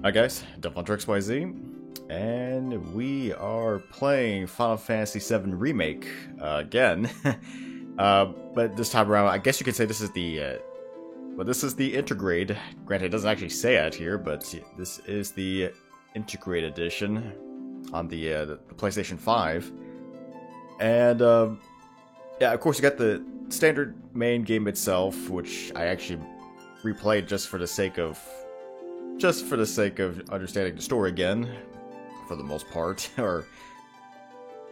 Hi guys, Devonter XYZ, and we are playing Final Fantasy VII Remake again. But this time around, I guess you could say this is the Intergrade. Granted, it doesn't actually say it here, but this is the Intergrade edition on the PlayStation 5. And yeah, of course, you got the standard main game itself, which I actually replayed just for the sake of understanding the story again, for the most part, or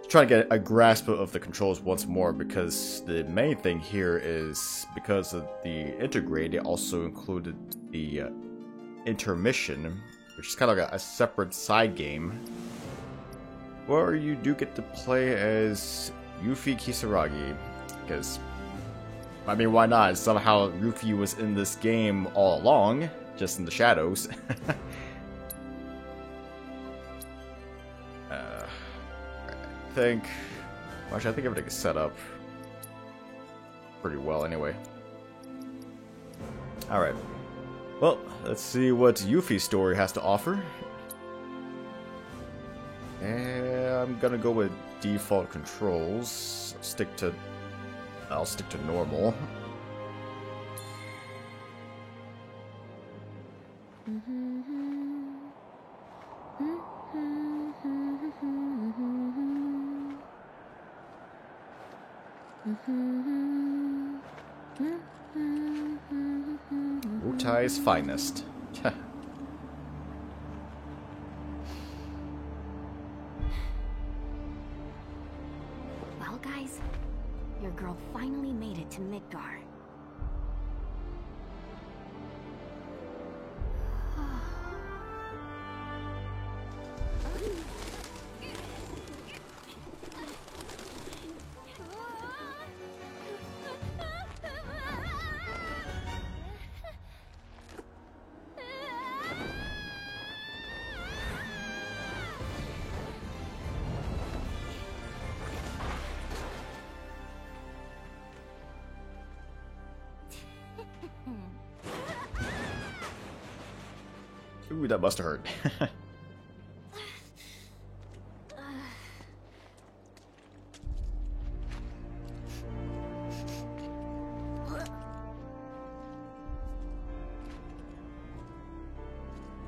trying to get a grasp of the controls once more, because the main thing here is, because of the Intergrade, it also included the Intermission, which is kind of like a separate side game, where you do get to play as Yuffie Kisaragi, because, I mean, why not? Somehow Yuffie was in this game all along, just in the shadows. I think everything is set up pretty well anyway. Alright. Well, let's see what Yuffie's story has to offer. And I'm gonna go with default controls. I'll stick to normal. Wutai's finest. Well, guys, your girl finally made it to Midgar. Ooh, that must have hurt.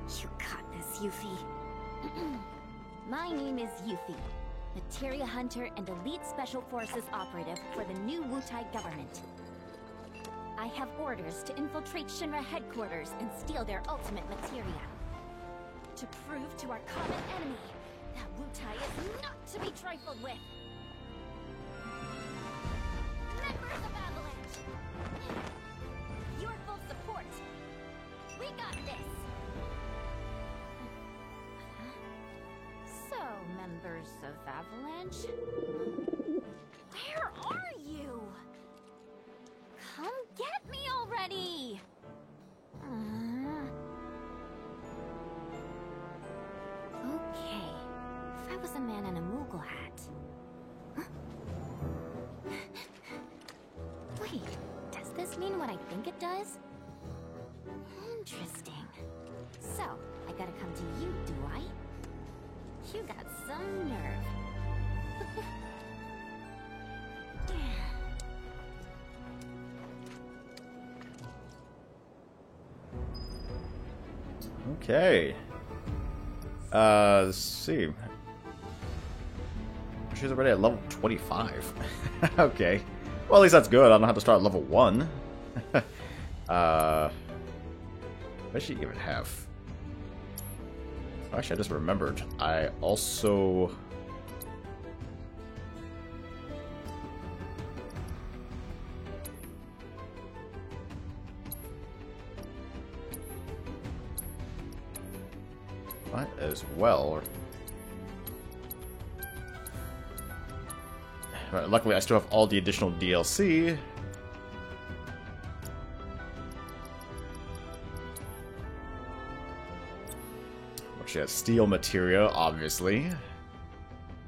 You got this, Yuffie. My name is Yuffie, Materia Hunter and Elite Special Forces operative for the new Wutai government. I have orders to infiltrate Shinra headquarters and steal their ultimate materia. To prove to our common enemy that Wutai is not to be trifled with. Members of Avalanche! Your full support! We got this! So, members of Avalanche, where are you? Come get me already! Okay, if I was a man in a Moogle hat... Huh? Wait, does this mean what I think it does? Interesting. So, I gotta come to you, do I? You got some nerve. Okay. Let's see. She's already at level 25. Okay. Well, at least that's good. I don't have to start at level 1. What does she even have? Actually, I just remembered. I also... Might as well. Right, luckily, I still have all the additional DLC. She has steel materia, obviously.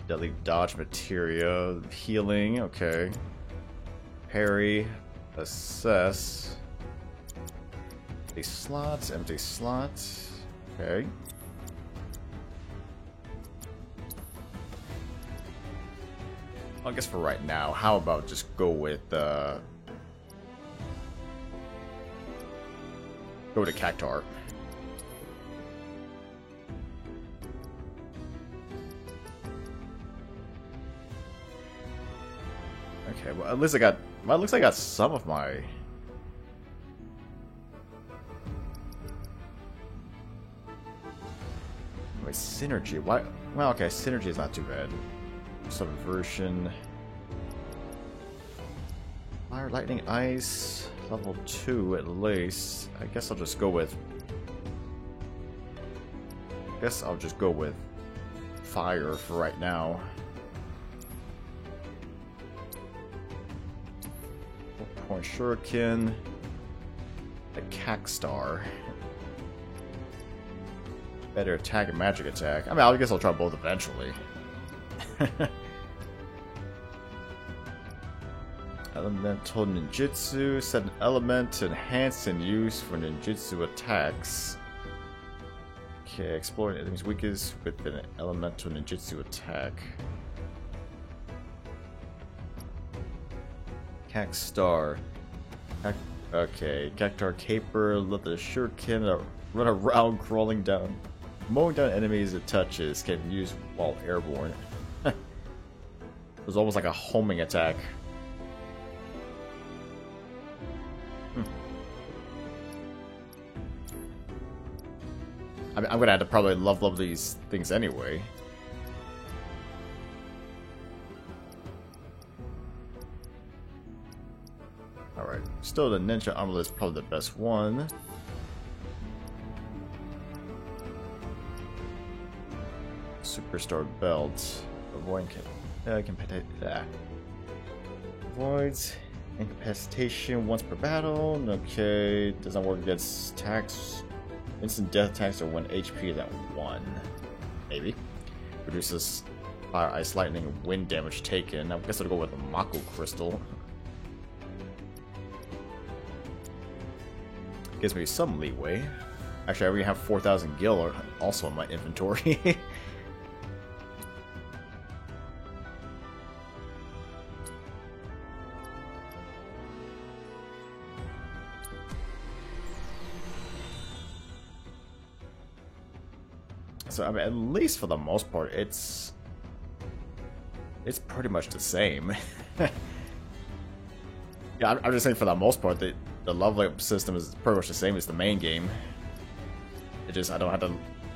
Deadly dodge materia, healing, okay. Parry, assess. Empty slots, empty slots. Okay. I guess for right now, how about just go with Cactuar. Okay, well at least I got. Well, it looks like I got some of my. Wait, synergy. Why? Well, okay, synergy is not too bad. Subversion. Fire, lightning, ice. Level 2 at least. I guess I'll just go with. Fire for right now. Point Shuriken. A Cactuar. Better attack and magic attack. I mean, I guess I'll try both eventually. Elemental ninjutsu. Set an element to enhance and use for ninjutsu attacks. Okay, explore an enemy's weakest with an elemental ninjutsu attack. Cactuar. Okay, Cactuar Caper. Let the Shuriken run around, crawling down, mowing down enemies it touches. Can be used while airborne. It was almost like a homing attack. I mean, I'm gonna have to probably love these things anyway. Alright, still the Ninja Armlet is probably the best one. Superstar Belt. Avoids incapacitation once per battle. Okay, does not work against attacks. Instant death attacks are 1 HP at 1. Maybe. Reduces fire, ice, lightning, and wind damage taken. I guess I'll go with a Mako Crystal. Gives me some leeway. Actually, I already have 4,000 gil also in my inventory. So, I mean, at least for the most part, it's pretty much the same. Yeah, I'm just saying for the most part, the level up system is pretty much the same as the main game. It just, I don't have to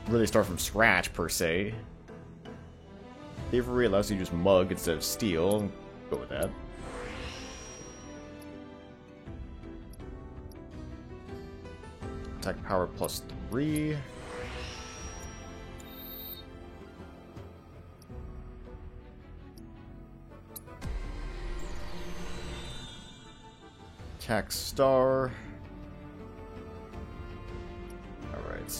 really start from scratch, per se. Thievery allows you to use mug instead of steel. Go with that. Attack power plus 3. Cactuar. Alright.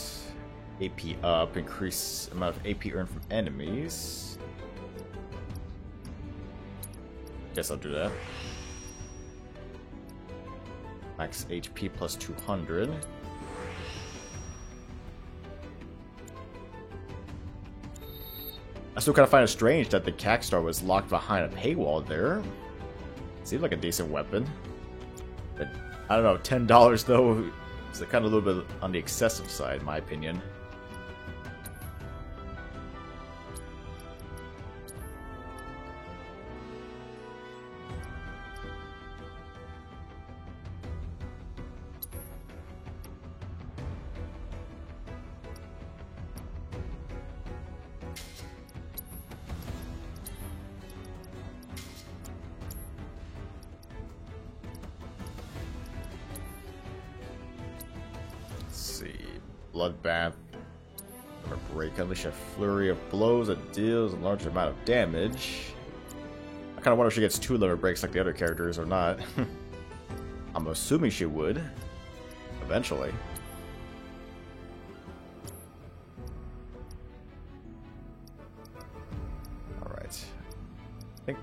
AP up. Increase amount of AP earned from enemies. Guess I'll do that. Max HP plus 200. I still kind of find it strange that the Cactuar was locked behind a paywall there. Seemed like a decent weapon. But, I don't know, $10 though is kind of a little bit on the excessive side, in my opinion. Bloodbath. Or break. Unleash a flurry of blows that deals a large amount of damage. I kind of wonder if she gets 2 limit breaks like the other characters or not. I'm assuming she would. Eventually. Alright. I think...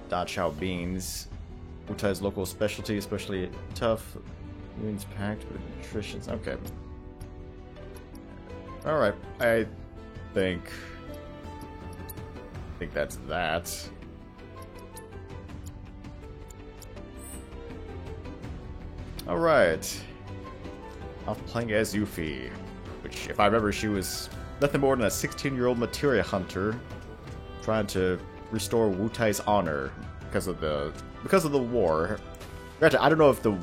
Da Chow Beans Wutai's local specialty, especially tough. Wounds packed with nutrition. Okay. Alright, I think that's that. Alright. I'm playing as Yuffie, which, if I remember, she was nothing more than a 16-year-old materia hunter trying to restore Wutai's honor because of the war. Granted, I don't know if the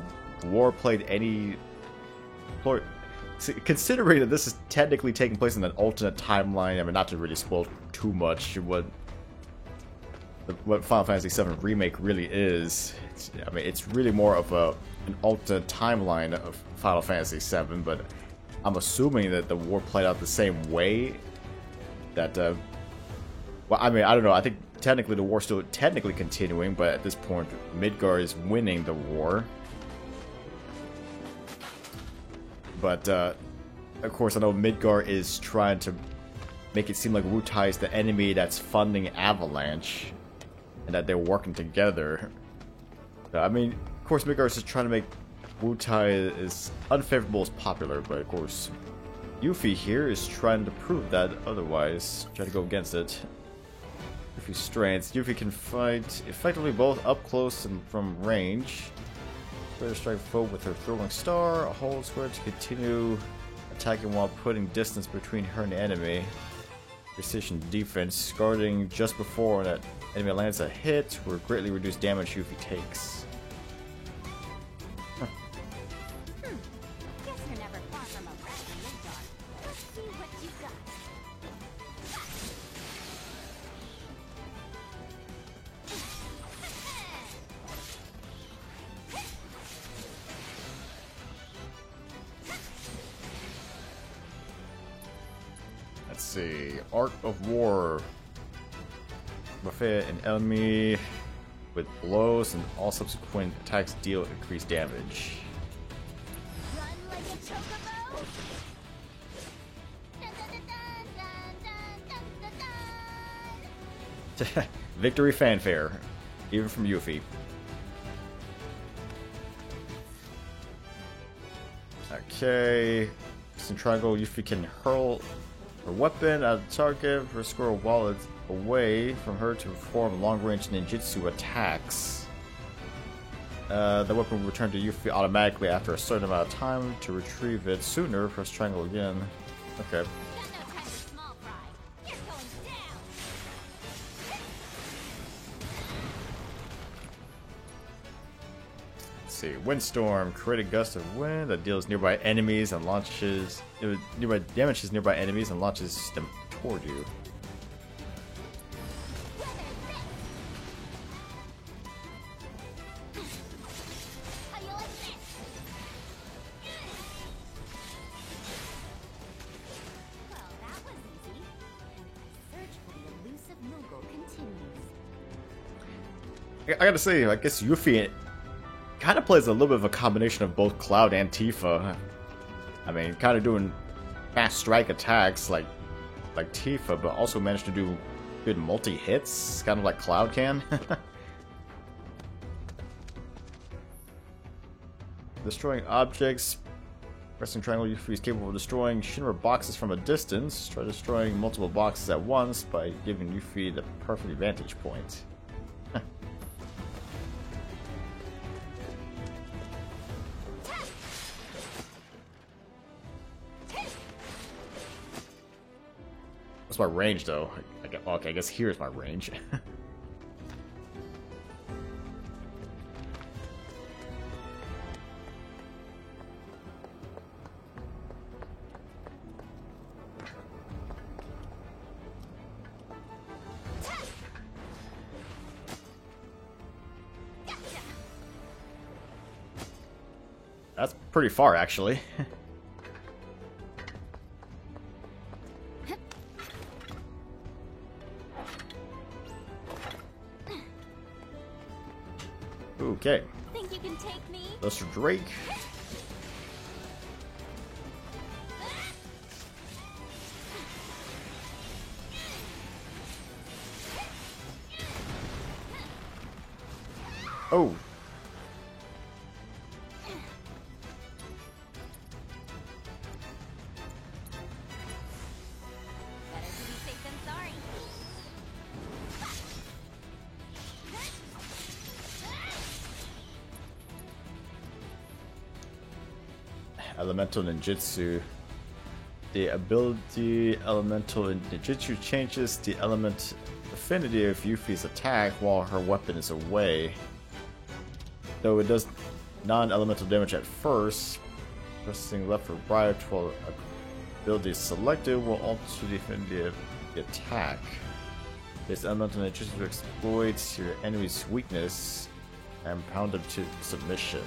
war played any... Considering that this is technically taking place in an alternate timeline, I mean, not to really spoil too much what Final Fantasy VII Remake really is. I mean, it's really more of an alternate timeline of Final Fantasy VII, but I'm assuming that the war played out the same way. That, well, I mean, I don't know. I think technically the war's still technically continuing, but at this point, Midgar is winning the war. But, of course, I know Midgar is trying to make it seem like Wutai is the enemy that's funding Avalanche, and that they're working together. I mean, of course, Midgar is just trying to make Wutai as unfavorable as popular, but of course, Yuffie here is trying to prove that otherwise, trying to go against it. Yuffie's strengths. Yuffie can fight effectively both up close and from range. Better strike foe with her throwing star, a hold square to continue attacking while putting distance between her and the enemy. Precision defense, guarding just before that enemy lands a hit, will greatly reduce damage Yuffie takes. Guess you're never far from a rat in Midgar. Let's see what you got. Let's see. Art of War. Buffet an enemy with blows, and all subsequent attacks deal increased damage. Run like a chocobo. Dun, dun, dun, dun, dun, dun, dun. Victory fanfare, even from Yuffie. Okay. In triangle, Yuffie can hurl her weapon at a target for a square while it's away from her to perform long-range ninjutsu attacks. The weapon will return to Yuffie automatically after a certain amount of time. To retrieve it sooner, press triangle again. Okay. Got no time for small fry. You're going down. Let's see. Windstorm. Create a gust of wind that deals nearby enemies and launches... damages nearby enemies and launches them toward you. How you like this? Well, that was easy. And the search for the elusive Moogle continues. I gotta say, I guess Yuffie kind of plays a little bit of a combination of both Cloud and Tifa. I mean, kind of doing fast strike attacks like Tifa, but also managed to do good multi-hits, kind of like Cloud can. Destroying objects. Pressing triangle, Yuffie is capable of destroying Shinra boxes from a distance. Try destroying multiple boxes at once by giving Yuffie the perfect vantage point. What's my range, though? Okay, I guess here's my range. That's pretty far, actually. Okay. Think you can take me? Lester Drake. Oh, Elemental Ninjutsu. The ability Elemental Ninjutsu changes the element affinity of Yuffie's attack while her weapon is away. Though it does non-elemental damage at first, pressing left or right while ability is selected will alter the affinity of the attack. This elemental ninjutsu exploits your enemy's weakness and pound them to submission.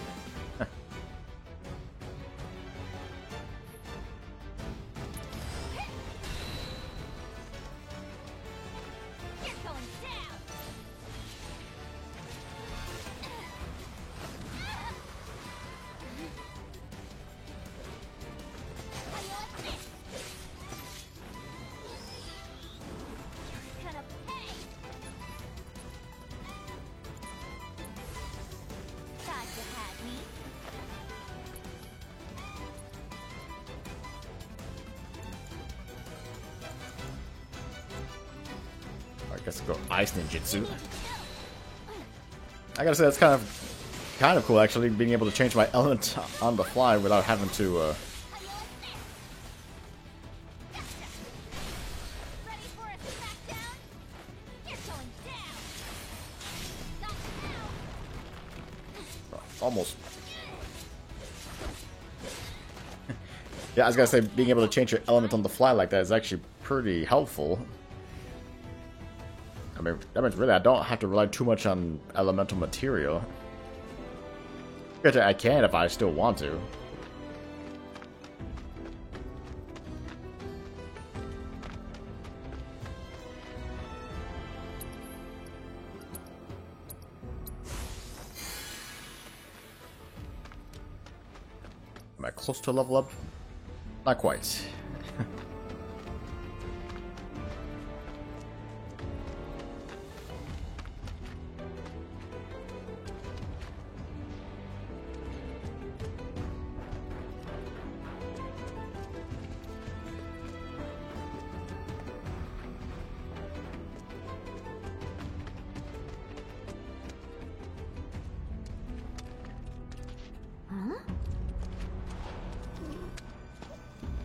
I guess I'll go Ice Ninjutsu. I gotta say that's kind of cool actually, being able to change my element on the fly without having to almost. Yeah, I was gonna say being able to change your element on the fly like that is actually pretty helpful. I mean, that means really I don't have to rely too much on elemental material. I can if I still want to. Am I close to a level up? Not quite.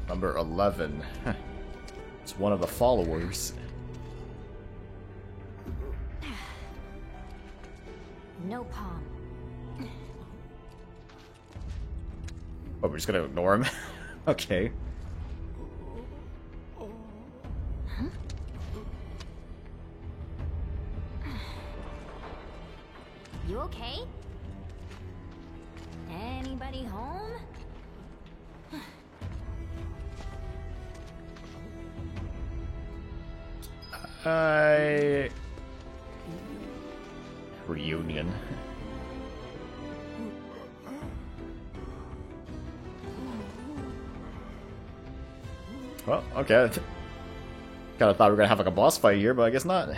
Number 11. It's one of the followers. No palm. Oh, we're just gonna ignore him? Okay. Huh? You okay? Anybody home? Reunion. Well, okay. Kinda thought we were gonna have like a boss fight here, but I guess not. Oh,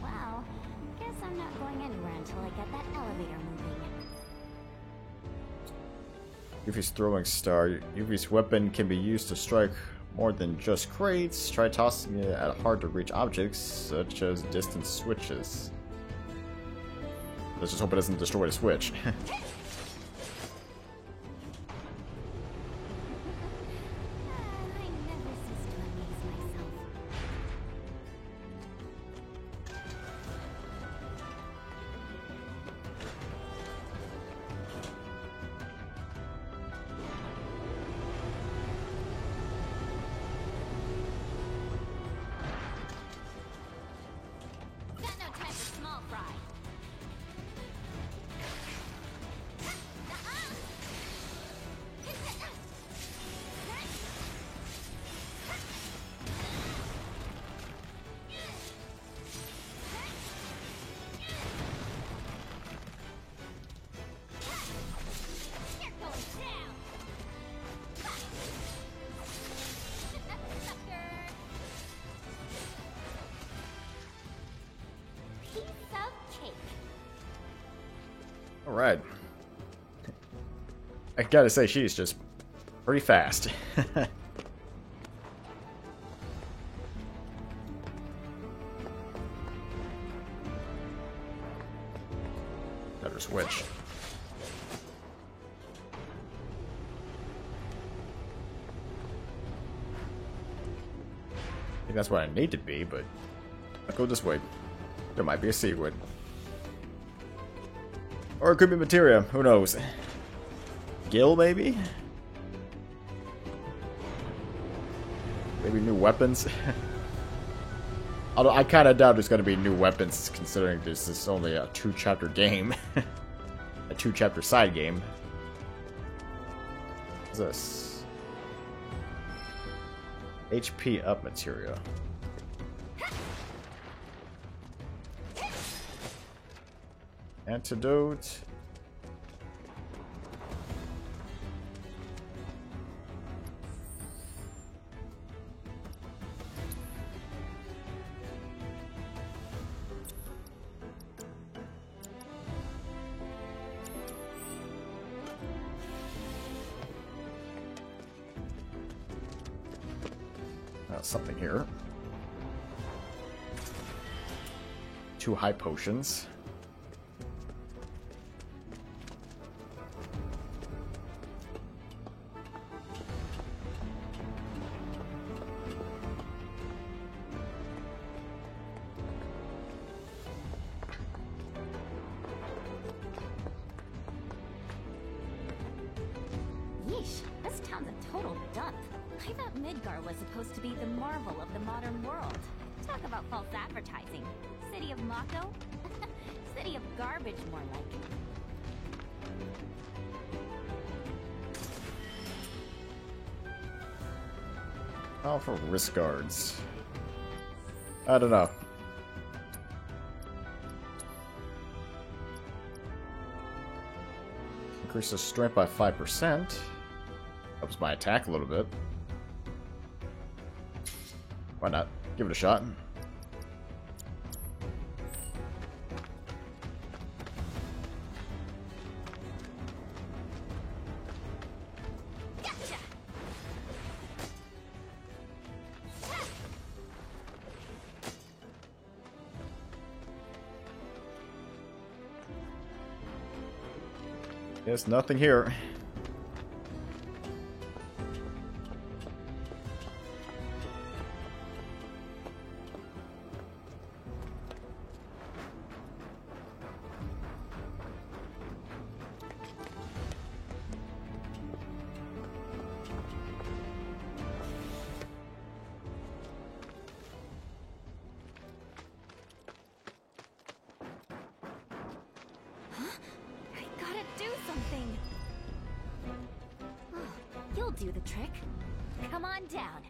well, guess I'm not going anywhere until I get that elevator moving. Yuffie's throwing star. Yuffie's weapon can be used to strike more than just crates. Try tossing it at hard to reach objects, such as distant switches. Let's just hope it doesn't destroy the switch. Alright. I gotta say, she's just pretty fast. for Switch. I think that's what I need to be, but I'll go this way. There might be a secret. Or it could be materia, who knows? Gil, maybe? Maybe new weapons? Although I kind of doubt there's going to be new weapons, considering this is only a 2-chapter game. A 2-chapter side game. What's this? HP up materia. Antidote. Something here. 2 high potions. Yeesh, this town's a total dump. I thought Midgar was supposed to be the marvel of the modern world. Talk about false advertising. City of Mako? City of garbage, more like. Oh, for wrist guards. I don't know. Increases strength by 5%. Helps my attack a little bit. Why not? Give it a shot. Gotcha. There's nothing here. Something. Oh, you'll do the trick. Come on down.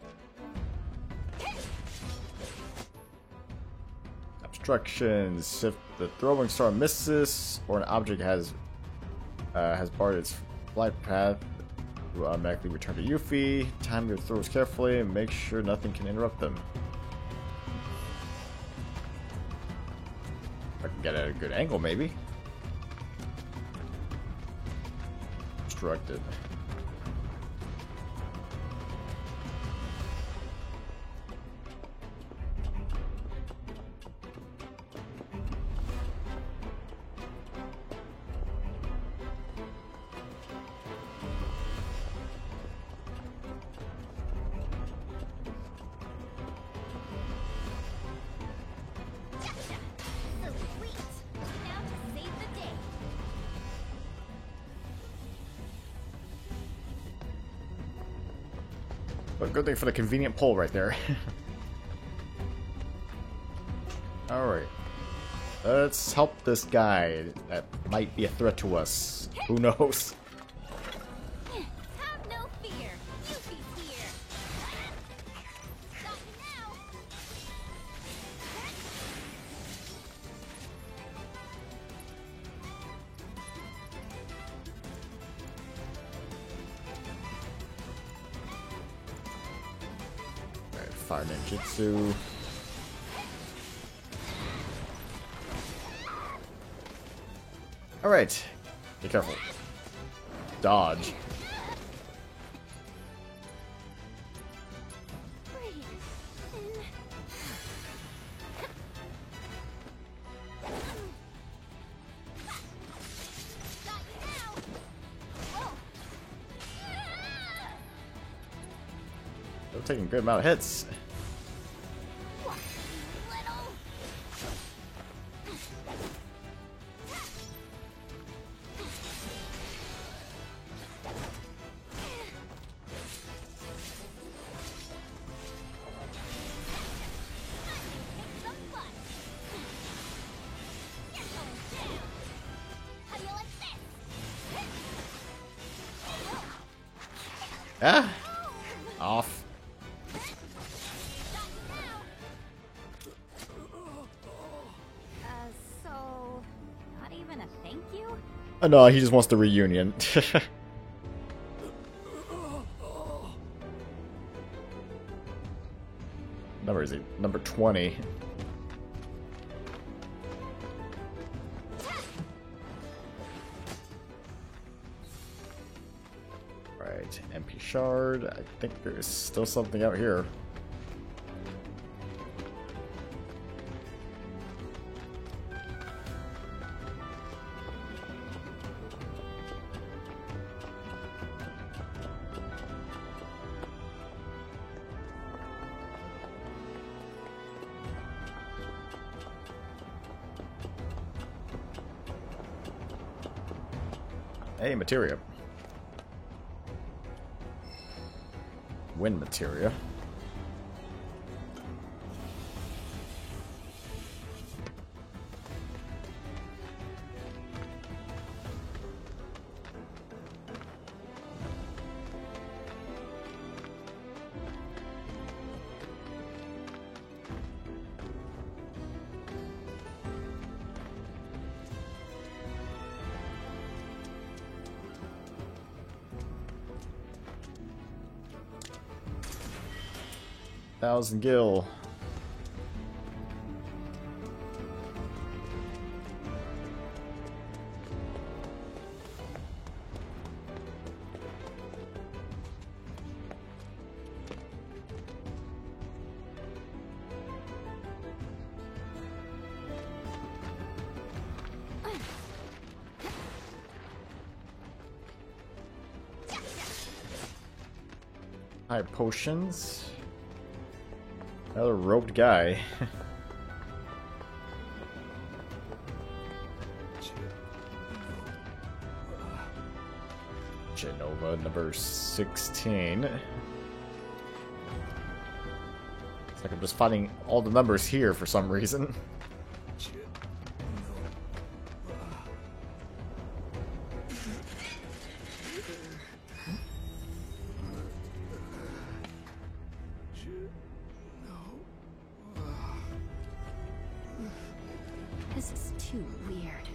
Obstructions. If the throwing star misses or an object has barred its flight path, you will automatically return to Yuffie. Time your throws carefully and make sure nothing can interrupt them. I can get at a good angle, maybe. Obstructed. But good thing for the convenient pole right there. Alright. Let's help this guy that might be a threat to us. Who knows? Have no fear. Yuffie's here. Stop me now. Alright, fire ninjutsu. Alright. Be careful. Dodge. Breathe in. taking a good amount of hits. Ah! Off. So... not even a thank you? Oh, no, he just wants the reunion. Number is he? Number 20. Right, MP shard. I think there's still something out here. Hey, materia. Wind materia. Thousand gil. High potions. Another roped guy. Genova number 16. It's like I'm just finding all the numbers here for some reason. This is too weird.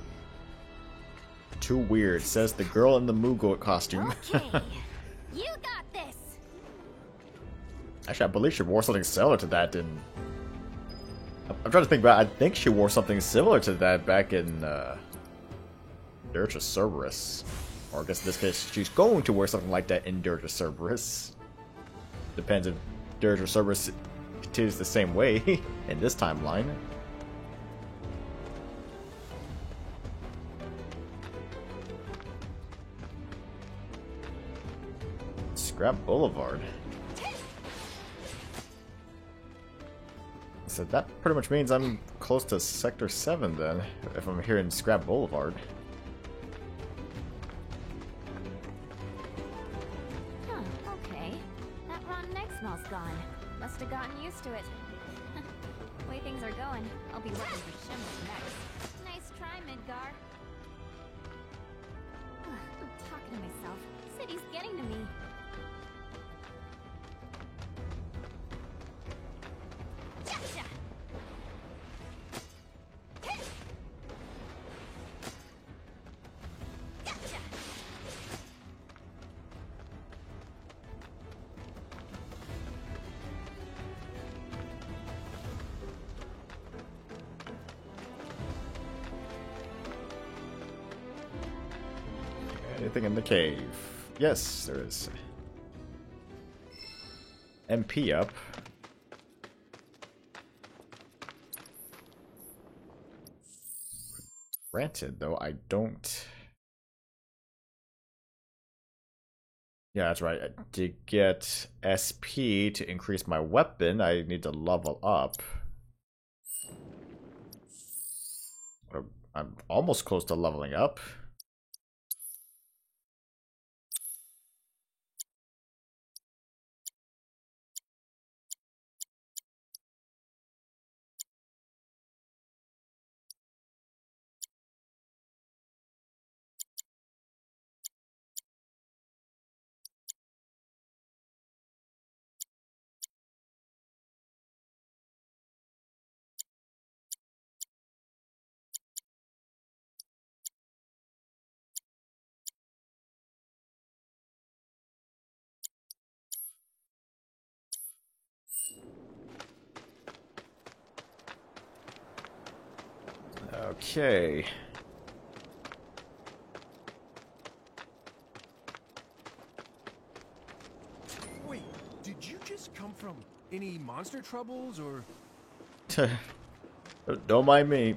Too weird, says the girl in the Moogle costume. Okay, you got this. Actually, I believe she wore something similar to that in... I'm trying to think back. I think she wore something similar to that back in Dirge of Cerberus. Or I guess in this case, she's going to wear something like that in Dirge of Cerberus. Depends if Dirge of Cerberus is the same way in this timeline. Scrap Boulevard. So that pretty much means I'm close to Sector 7 then, if I'm here in Scrap Boulevard. Huh, okay. That rotten egg smell's gone. Must have gotten used to it. Way things are going, I'll be working for Shimmer next. Nice try, Midgar. I'm talking to myself. City's getting to me. Anything in the cave? Yes, there is. MP up. Granted, though, I don't Yeah, that's right. To get SP to increase my weapon, I need to level up. I'm almost close to leveling up. Okay. Wait, did you just come from any monster troubles or? Don't mind me.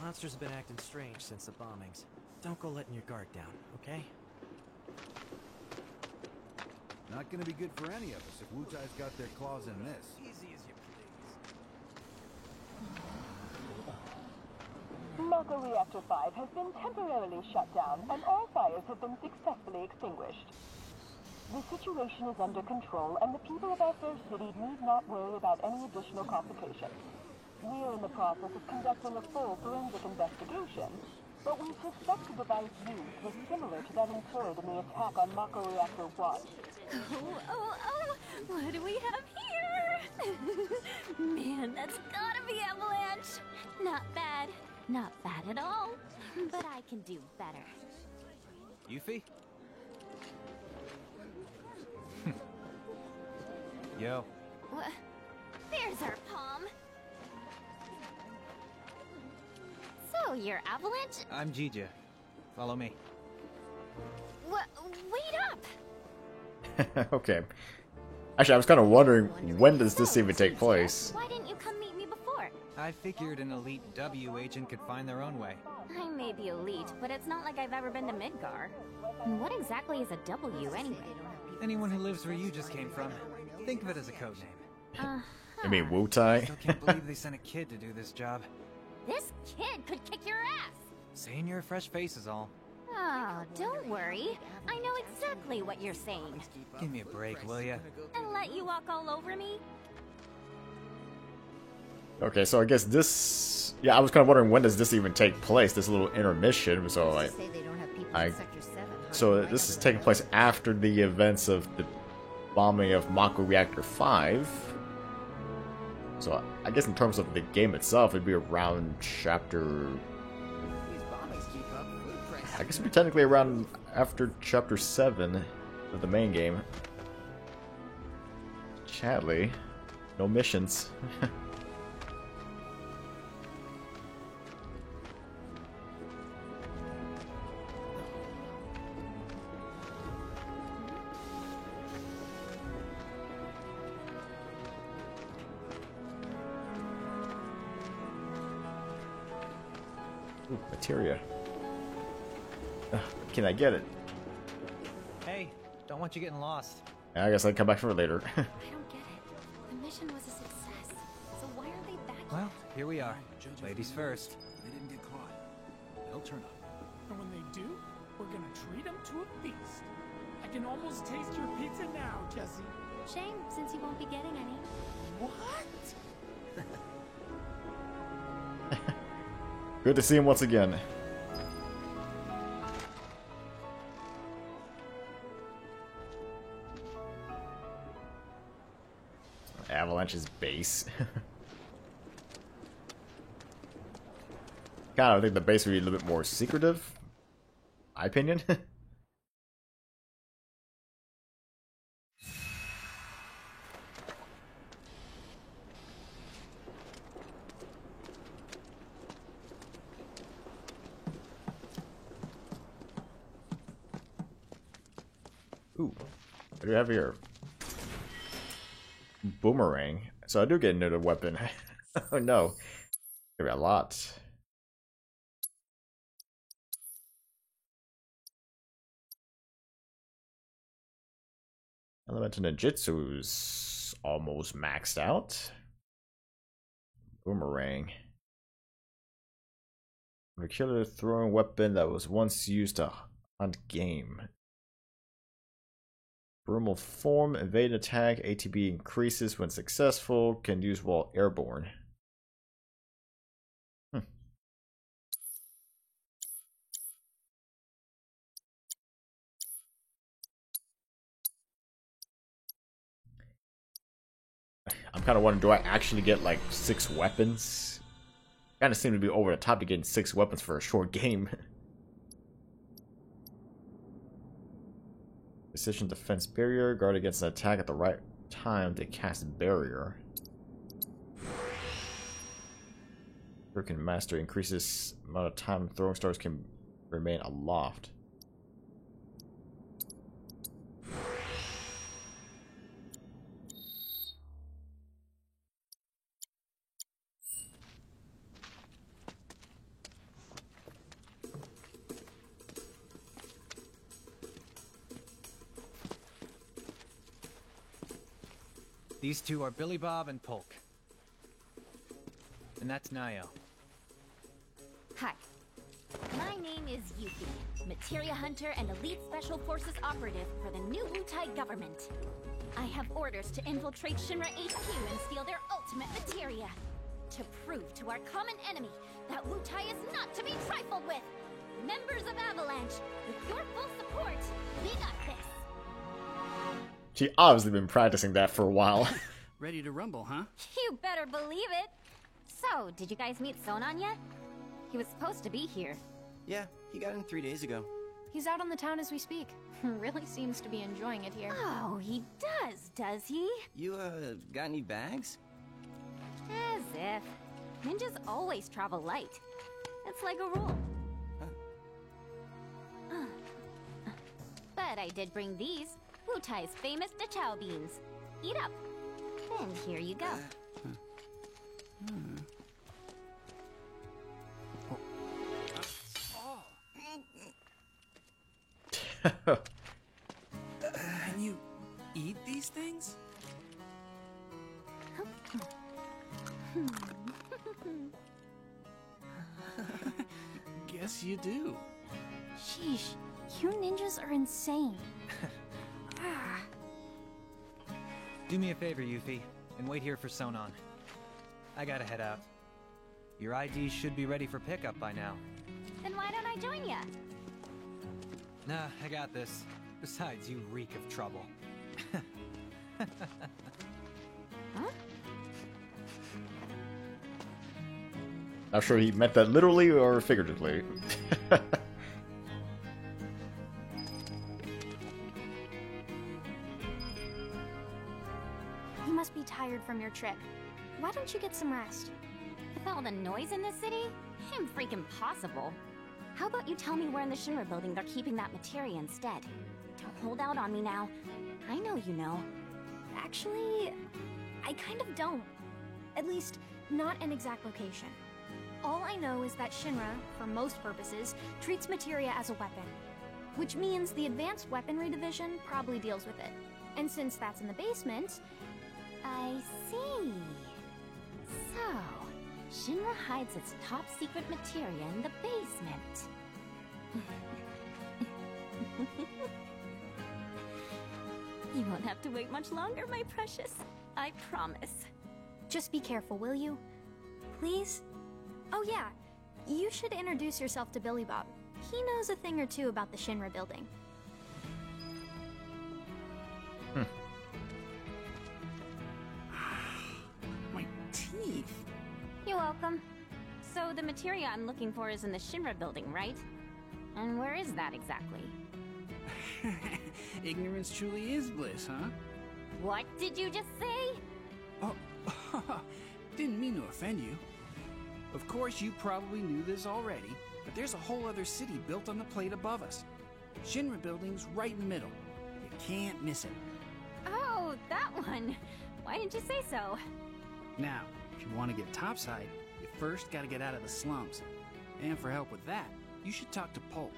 Monsters have been acting strange since the bombings. Don't go letting your guard down, okay? Not gonna be good for any of us if Wutai's got their claws in this. Easy as you please. Mako Reactor 5 has been temporarily shut down, and all fires have been successfully extinguished. The situation is under control, and the people of our fair city need not worry about any additional complications. We are in the process of conducting a full forensic investigation, but we suspect the device used was similar to that employed in the attack on Mako Reactor 1. Oh, what do we have here? Man, that's gotta be Avalanche. Not bad. Not bad at all. But I can do better. Yuffie? Yo. What? There's our palm. So, you're Avalanche? I'm Jija. Follow me. Wait up! Okay. Actually, I was kind of wondering, when does this even take place? Why didn't you come meet me before? I figured an elite W agent could find their own way. I may be elite, but it's not like I've ever been to Midgar. What exactly is a W anyway? Anyone who lives where you just came from. Think of it as a code name. You mean Wutai? Still can't believe they sent a kid to do this job. This kid could kick your ass! Saying you're a fresh face is all. Oh, don't worry. I know exactly what you're saying. Give me a break, will ya? And let you walk all over me? Okay, so I guess this... Yeah, I was kind of wondering, when does this even take place? This little intermission, so So this is taking place after the events of the bombing of Mako Reactor 5. So I guess in terms of the game itself, it'd be around chapter... I guess it'd be technically around after chapter 7 of the main game. Chadley. No missions. Ooh, materia. Can I get it? Hey, don't want you getting lost. I guess I'll come back for it later. I don't get it. The mission was a success. So why are they back? Well, here we are. Ladies first. They didn't get caught. They'll turn up. And when they do, we're gonna treat them to a feast. I can almost taste your pizza now, Jesse. Shame, since you won't be getting any. What? Good to see him once again. Avalanche's base. God, I think the base would be a little bit more secretive. My opinion. Ooh, what do we have here? Boomerang. So I do get another weapon. Oh no. There are a lot. Elemental Ninjutsu's almost maxed out. Boomerang. A killer throwing weapon that was once used to hunt game. Brumal form, evade attack, ATB increases when successful, can use while airborne. I'm kind of wondering, do I actually get like 6 weapons? Kind of seem to be over the top to getting 6 weapons for a short game. Precision defense barrier, guard against an attack at the right time to cast barrier. Shuriken Master increases amount of time throwing stars can remain aloft. These two are Billy Bob and Polk. And that's Nayo. Hi. My name is Yuffie, Materia Hunter and Elite Special Forces operative for the new Wutai government. I have orders to infiltrate Shinra HQ and steal their ultimate materia. To prove to our common enemy that Wutai is not to be trifled with. Members of Avalanche, with your full support, we got this. She obviously been practicing that for a while. Ready to rumble, huh? You better believe it. So, did you guys meet Sonon yet? He was supposed to be here. Yeah, he got in 3 days ago. He's out on the town as we speak. Really seems to be enjoying it here. Oh, he does he? You, got any bags? As if. Ninjas always travel light. It's like a rule. Huh. But I did bring these. Wutai's famous Dachao beans. Eat up. And here you go. Can you eat these things? Guess you do. Sheesh, you ninjas are insane. Do me a favor, Yuffie, and wait here for Sonon. I gotta head out. Your ID should be ready for pickup by now. Then why don't I join ya? Nah, I got this. Besides, you reek of trouble. Huh? Not sure he meant that literally or figuratively. You must be tired from your trip. Why don't you get some rest? With all the noise in this city, I'm freaking possible. How about you tell me where in the Shinra building they're keeping that materia instead? Don't hold out on me now. I know you know. Actually, I kind of don't. At least, not an exact location. All I know is that Shinra, for most purposes, treats materia as a weapon. Which means the Advanced Weaponry Division probably deals with it. And since that's in the basement... I see. So, Shinra hides its top secret materia in the basement. You won't have to wait much longer, my precious. I promise. Just be careful, will you? Please? Oh yeah, you should introduce yourself to Billy Bob. He knows a thing or two about the Shinra building. My teeth. You're welcome. So the materia I'm looking for is in the Shinra building, right? And where is that exactly? Ignorance truly is bliss, huh? What did you just say? Oh, didn't mean to offend you. Of course, you probably knew this already, but there's a whole other city built on the plate above us. Shinra building's right in the middle. You can't miss it. Oh, that one. Why didn't you say so? Now, if you want to get topside, you first gotta get out of the slums. And for help with that, you should talk to Polk.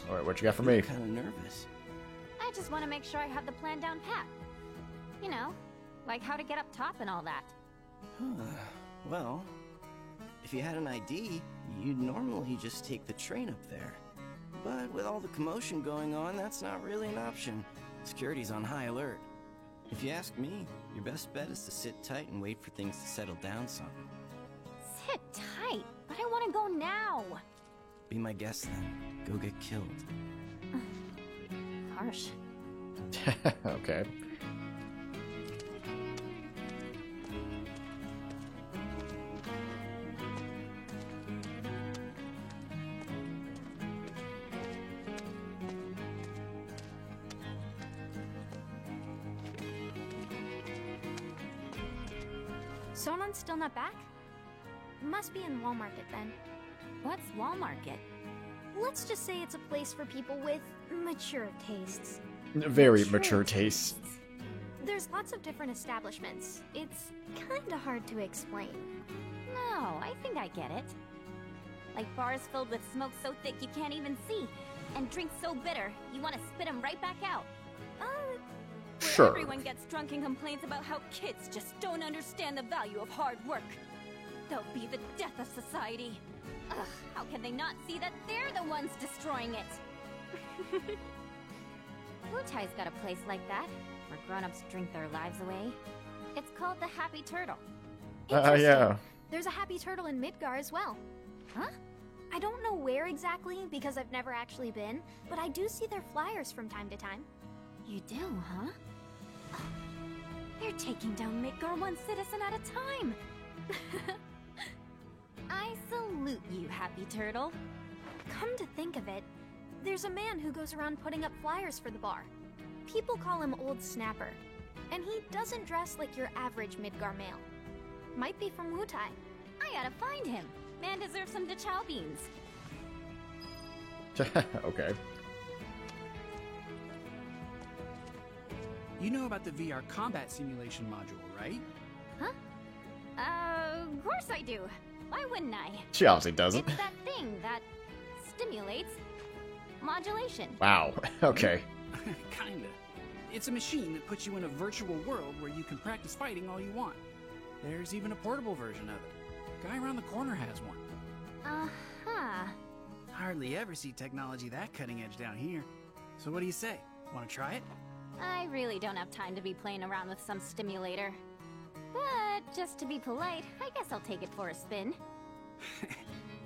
Alright, what you got for me? I'm kind of nervous. I just want to make sure I have the plan down pat. You know, like how to get up top and all that. Well, if you had an ID, you'd normally just take the train up there. But with all the commotion going on, that's not really an option. Security's on high alert. If you ask me, your best bet is to sit tight and wait for things to settle down some. Sit tight, but I want to go now. Be my guest then. Go get killed. Harsh. Okay. Sonon's still not back? Must be in Wall Market then. What's Wall Market? Let's just say it's a place for people with mature tastes. Very mature tastes. There's lots of different establishments. It's kinda hard to explain. No, I think I get it. Like bars filled with smoke so thick you can't even see, and drinks so bitter you want to spit them right back out. Where Sure. everyone gets drunk and complains about how kids just don't understand the value of hard work. They'll be the death of society. Ugh, how can they not see that they're the ones destroying it? Wutai's got a place like that, where grown-ups drink their lives away. It's called the Happy Turtle. Yeah. There's a Happy Turtle in Midgar as well. Huh? I don't know where exactly because I've never actually been, but I do see their flyers from time to time. You do, huh? Oh, they're taking down Midgar one citizen at a time! I salute you, Happy Turtle. Come to think of it, there's a man who goes around putting up flyers for the bar. People call him Old Snapper, and he doesn't dress like your average Midgar male. Might be from Wutai. I gotta find him. Man deserves some Dachau beans. Okay. You know about the VR combat simulation module, right? Huh? Of course I do. Why wouldn't I? She obviously doesn't. It's that thing that stimulates modulation. Wow. Okay. Kinda. It's a machine that puts you in a virtual world where you can practice fighting all you want. There's even a portable version of it. Guy around the corner has one. Uh-huh. Hardly ever see technology that cutting edge down here. So what do you say? Want to try it? I really don't have time to be playing around with some stimulator. But just to be polite, I guess I'll take it for a spin.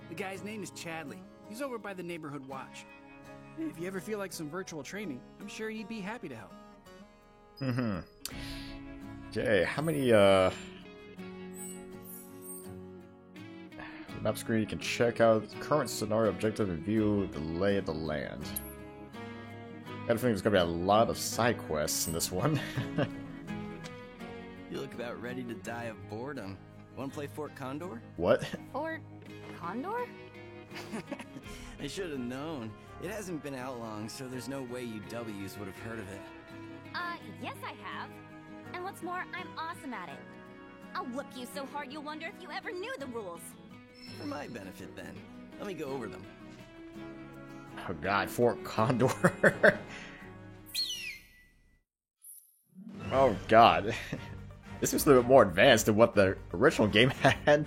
The guy's name is Chadley. He's over by the Neighborhood Watch. If you ever feel like some virtual training, I'm sure he'd be happy to help. Mm-hmm. Okay, how many, map screen, you can check out the current scenario objective and view the lay of the land. I think there's gonna be a lot of side quests in this one. You look about ready to die of boredom. Want to play Fort Condor? What? Fort Condor? I should have known. It hasn't been out long, so there's no way you W's would have heard of it. Yes I have. And what's more, I'm awesome at it. I'll whoop you so hard you'll wonder if you ever knew the rules. For my benefit, then. Let me go over them. Oh god, Fort Condor. Oh god. This was a little bit more advanced than what the original game had.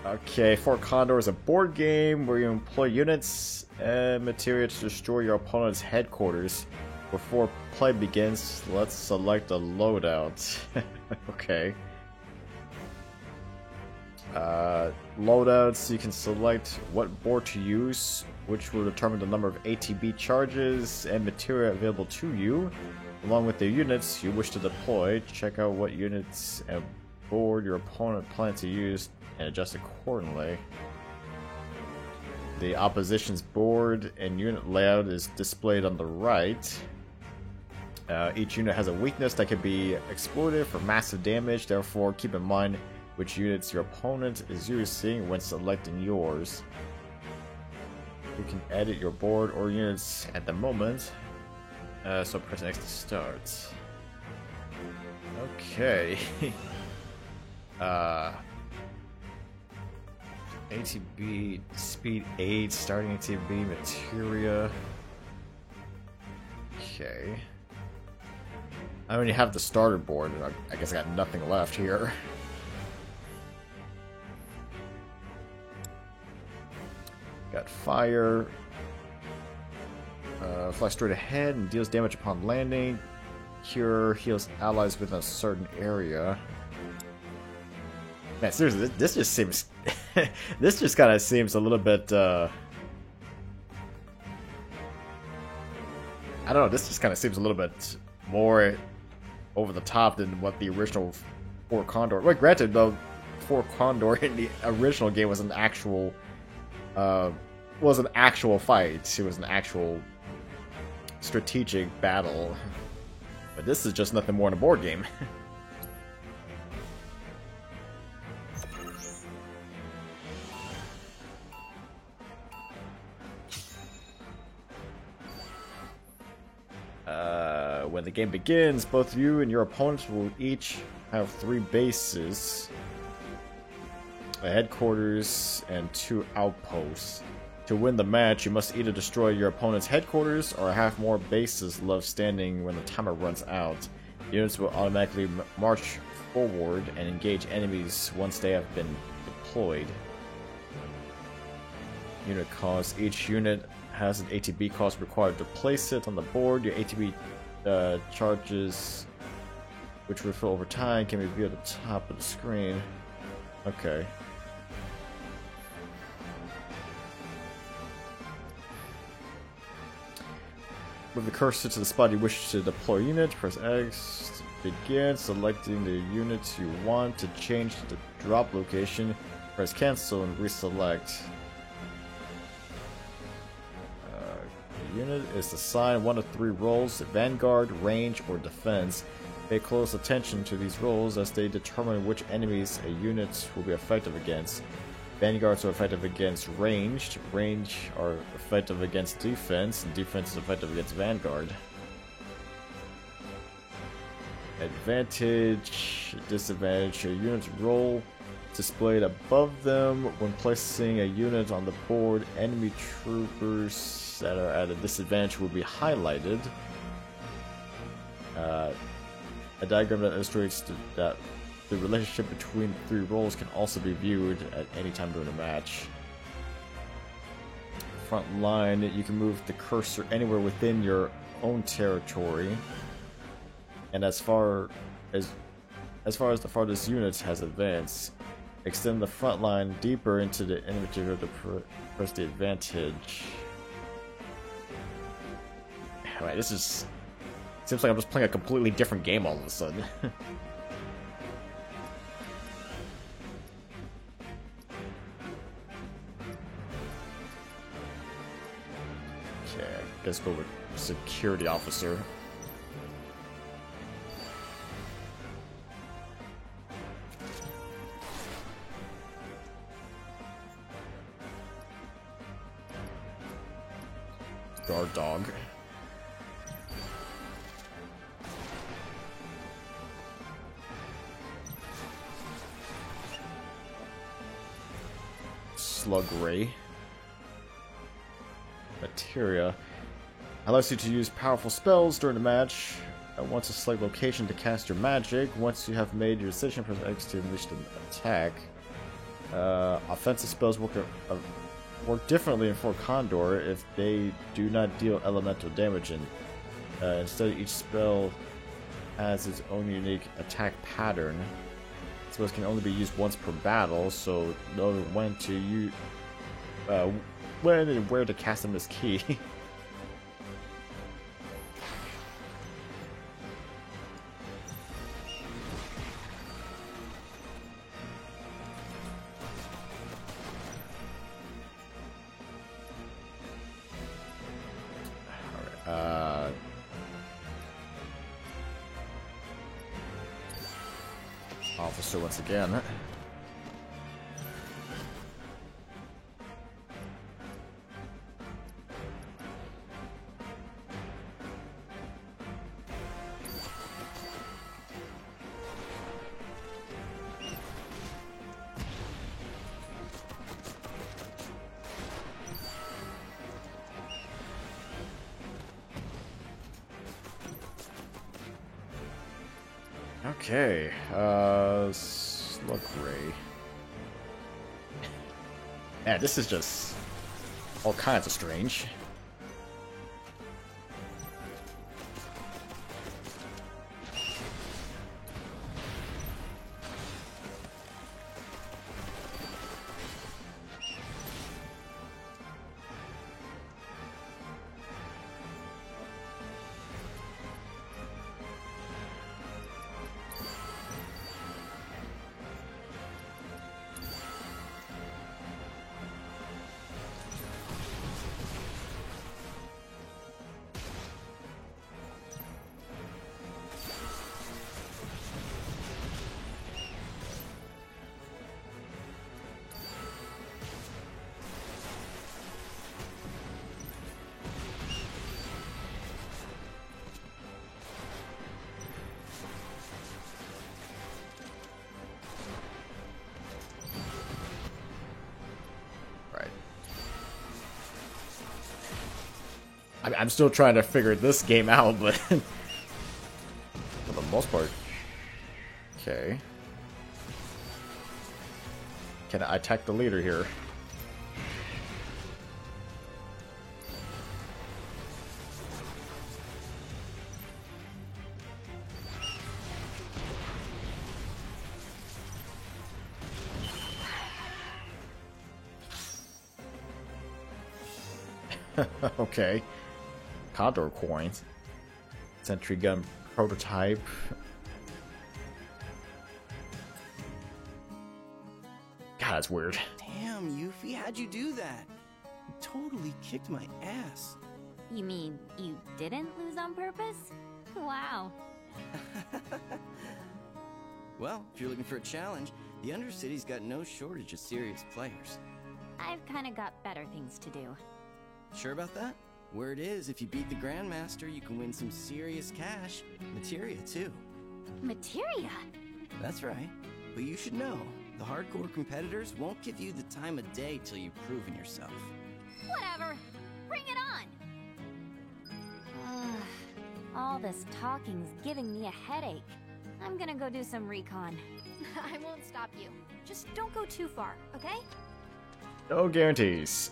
Okay, Fort Condor is a board game where you employ units and materia to destroy your opponent's headquarters. Before play begins, let's select a loadout. Okay. Loadouts, you can select what board to use, which will determine the number of ATB charges and materia available to you, along with the units you wish to deploy. Check out what units and board your opponent plans to use and adjust accordingly. The opposition's board and unit layout is displayed on the right. Each unit has a weakness that can be exploited for massive damage, therefore keep in mind which units your opponent is using when selecting yours. You can edit your board or units at the moment, so press X to start. Okay. ATB, speed 8, starting ATB, materia. Okay. I already have the starter board, and I guess I got nothing left here. Got fire. Flies straight ahead and deals damage upon landing. Cure heals allies within a certain area. Man, seriously, this just seems... this just kind of seems a little bit, I don't know, this just kind of seems a little bit more over the top than what the original For Condor... Well, granted, though, For Condor in the original game was an actual... fight. It was an actual strategic battle. But this is just nothing more than a board game. When the game begins, both you and your opponents will each have 3 bases, a headquarters, and 2 outposts. To win the match, you must either destroy your opponent's headquarters or have more bases left standing when the timer runs out. Units will automatically march forward and engage enemies once they have been deployed. Unit cost. Each unit has an ATB cost required to place it on the board. Your ATB charges, which refill over time, can be viewed at the top of the screen. Okay. Move the cursor to the spot you wish to deploy unit. Press X to begin selecting the units you want. To change the drop location, press cancel and reselect. The unit is assigned 1 of 3 roles: Vanguard, Range, or Defense. Pay close attention to these roles as they determine which enemies a unit will be effective against. Vanguards are effective against ranged, range are effective against defense, and defense is effective against Vanguard. Advantage, disadvantage, your unit's roll displayed above them. When placing a unit on the board, enemy troopers that are at a disadvantage will be highlighted. A diagram that illustrates that the relationship between the 3 roles can also be viewed at any time during a match. Front line, you can move the cursor anywhere within your own territory, and as far as the farthest unit has advanced, extend the front line deeper into the enemy territory to press the advantage. Alright, this is... seems like I'm just playing a completely different game all of a sudden. Okay, I guess go with security officer. Guard dog. Slug Ray. Materia allows you to use powerful spells during the match. Once to select location to cast your magic. Once you have made your decision, press X to unleash the attack. Offensive spells work differently in For Condor if they do not deal elemental damage. Instead, each spell has its own unique attack pattern. Spells can only be used once per battle, so know when and where to cast them is key. Officer once again. Okay, Slug Ray. Yeah, this is just all kinds of strange. I'm still trying to figure this game out, but for the most part. Okay. Can I attack the leader here? Okay. Condor coins. Sentry gun prototype. God, that's weird. Damn, Yuffie, how'd you do that? You totally kicked my ass. You mean you didn't lose on purpose? Wow. Well, if you're looking for a challenge, the Undercity's got no shortage of serious players. I've kinda got better things to do. Sure about that? Word is, if you beat the Grandmaster, you can win some serious cash. Materia, too. Materia? That's right. But you should know, the hardcore competitors won't give you the time of day till you've proven yourself. Whatever. Bring it on! All this talking's giving me a headache. I'm gonna go do some recon. I won't stop you. Just don't go too far, okay? No guarantees.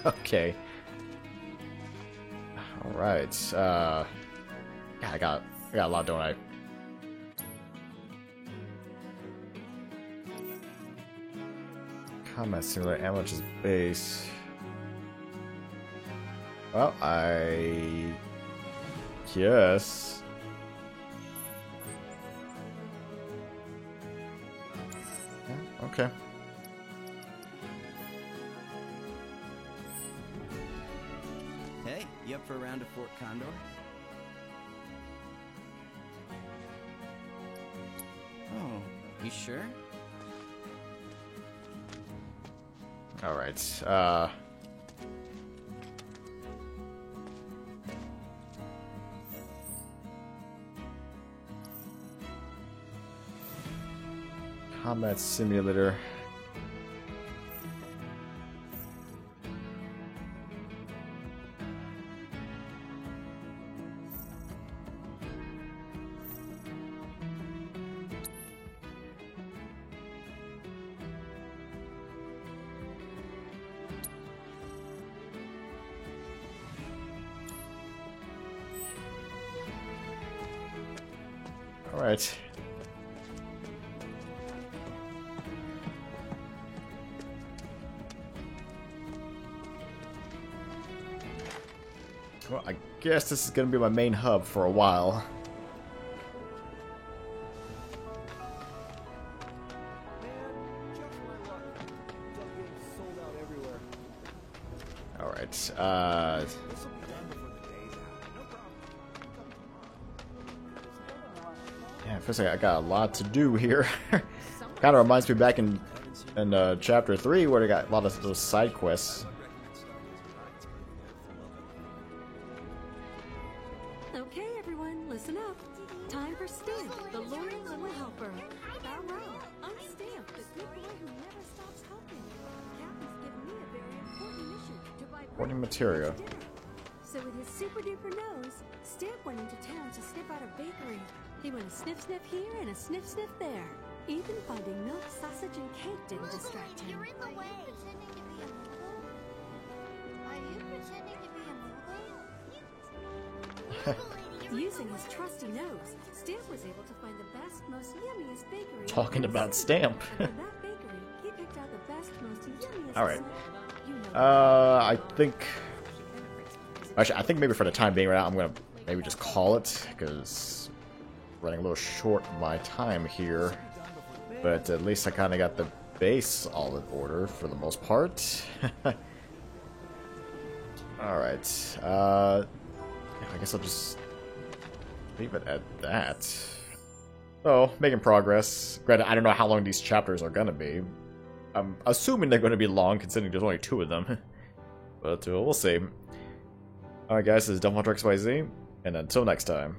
Okay. Alright, yeah, I got a lot, don't I? Combat Simulator Amateur's base. Well, I guess. Yeah, okay. Hey, you up for a round of Fort Condor? Oh, you sure? Alright, Combat Simulator. All right. Well, I guess this is going to be my main hub for a while. All right. Yeah, feels like I got a lot to do here. Kind of reminds me back in chapter 3 where they got a lot of those side quests. Okay, everyone, listen up. Time for Stamp, the loyal little helper. Farewell. I'm Stamp, the good boy who never stops helping. Captain's given me a very important mission to buy Importing materia. dinner. So with his super duper nose, Stamp went into town to sniff out a bakery. He went a sniff-sniff here and a sniff-sniff there. Even finding milk, sausage, and cake didn't distract him. You're in the way. Are you pretending to be a mogul? Using his trusty nose, Stamp was able to find the best, most yummiest bakery. Talking about Stamp. And from that bakery, he picked out the best, most yummiest. All right. You know I think. Actually, I think maybe for the time being, right now, I'm gonna maybe just call it because running a little short on my time here. But at least I kind of got the base all in order for the most part. All right. I guess I'll just leave it at that. Oh, making progress. Granted, I don't know how long these chapters are gonna be. I'm assuming they're gonna be long, considering there's only 2 of them. But we'll see. Alright guys, this is Dumbwater XYZ, and until next time.